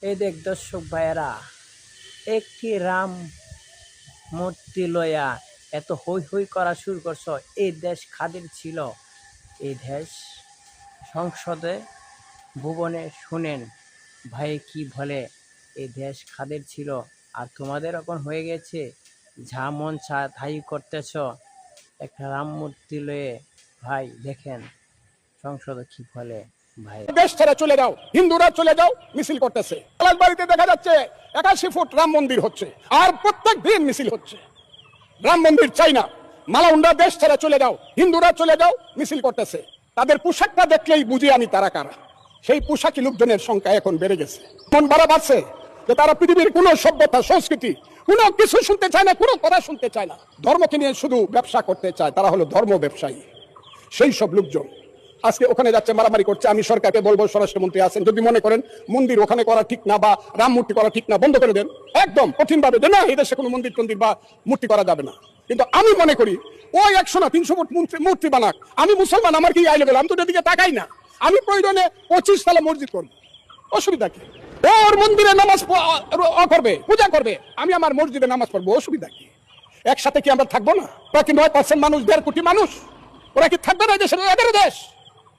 এই দেখ দর্শক ভাইয়েরা, একটি রাম মূর্তি লইয়া এত হই হই করা শুরু করছ। এই দেশ খাদের ছিল, এই দেশ সংসদে ভুবনে শুনেন ভাই কি বলে, এই দেশ খাদের ছিল আর তোমাদের এখন হয়ে গেছে যা মন চা তাই করতেছ একটা রাম মূর্তি লয়ে। ভাই দেখেন সংসদে কি বলে। ভাই দেশ ছেড়ে চলে যাও, হিন্দুরা চলে যাও মিছিল করতেছে। বাড়িতে দেখা যাচ্ছে 81 ফুট রাম মন্দির হচ্ছে আর প্রত্যেক দিন মিছিল হচ্ছে। রাম মন্দির চাই না, মালাউন্ডা দেশ ছেড়ে চলে যাও, হিন্দুরা চলে যাও মিছিল করতেছে। তাদের পোশাকটা দেখলেই বুঝি আমি তারা কারা। সেই পোশাকি লোকজনের সংখ্যা এখন বেড়ে গেছে, মন বড় বাড়ছে যে তারা পৃথিবীর কোনো সভ্যতা সংস্কৃতি কোনো কিছু শুনতে চায় না, কোনো কথা শুনতে চায় না, ধর্মকে নিয়ে শুধু ব্যবসা করতে চায়। তারা হলো ধর্ম ব্যবসায়ী। সেই সব লোকজন আজকে ওখানে যাচ্ছে, মারামারি করছে। আমি সরকারকে বলবো, স্বরাষ্ট্রমন্ত্রী আছেন, যদি মনে করেন মন্দির ওখানে করা ঠিক না বা রাম মূর্তি করা ঠিক না, বন্ধ করে দেন একদম কঠিন ভাবে, যে না এই দেশে কোনো মন্দির টন্দির বা মূর্তি করা যাবে না। কিন্তু আমি মনে করি ওই 100 না 300 ফুট মূর্তি বানাক, আমি মুসলমান, আমার কি আইলে গেল, আমি তো ওদিকে তাকাই না। আমি প্রয়োজনে 25 তলা মসজিদ করবো, অসুবিধা কি? ওর মন্দিরে নামাজ করবে, পূজা করবে, আমি আমার মসজিদে নামাজ পড়বো, অসুবিধা কি? একসাথে কি আমরা থাকবো না? ওরা কি 9% মানুষ, 1.5 কোটি মানুষ, ওরা কি থাকবে না দেশের? এদের দেশ।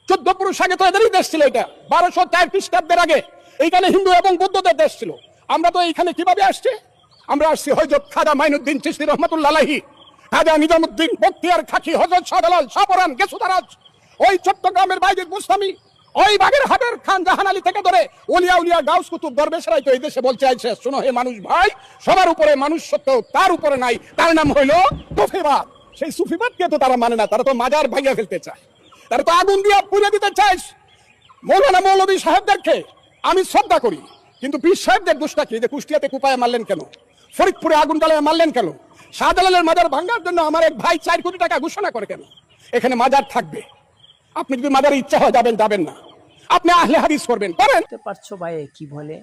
14 পুরুষ আগে তো এদেরই দেশ ছিল। এটা 1204 খ্রিস্টাব্দের আগে এইখানে হিন্দু এবং বৌদ্ধদের দেশ ছিল। আমরা তো এইখানে কিভাবে আসছি? আমরা আসছি হযরত খাজা মাইনুদ্দিন চিশতি রহমাতুল্লাহ আলাইহি, খাজা নিজামুদ্দিন বখতিয়ার খাকি, হযরত শাহজালাল, শাহপরান, গেসুদারাজ, ওই চট্টগ্রামের বাইজিদ বুস্তামি, ওই বাগেরহাটের খান জাহান আলী থেকে ধরে ওলিয়া উলিয়া গাউস কুতুব দরবেশরাই তো এই দেশে বলছে আইছে, শোনো হে মানুষ ভাই, সবার উপরে মানুষ সত্য, তার উপরে নাই, তার নাম হইল সুফিবাদ। সেই সুফিবাদকে তো তারা মানে না, তারা তো মাজার ভাঙিয়ে ফেলতে চায়, তারা তো আগুন দিয়ে পুড়ে দিতে চায়। মৌলানা মৌলভী সাহেবদেরকে আমি শ্রদ্ধা করি, কিন্তু পীর সাহেবদের দোষটা কি? যে কুষ্টিয়াতে কুপায় মারলেন কেন? ফরিদপুরে আগুন জ্বালায় মারলেন কেন? শাহজালালের মাজার ভাঙার জন্য আমার এক ভাই 4 কোটি টাকা ঘোষণা করে কেন? এখানে মাজার থাকবে, আপনি যদি মাজারে ইচ্ছা হয় যাবেন, যাবেন না, আপনি আহলে হাদিস করবেন, করেন। বুঝতে পারছো ভাই কি বলে?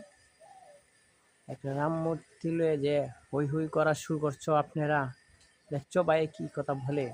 একটা রাম মূর্তি লয়ে যে হই হই করা শুরু করছো আপনারা, দেখছো ভাই কি কথা বলে।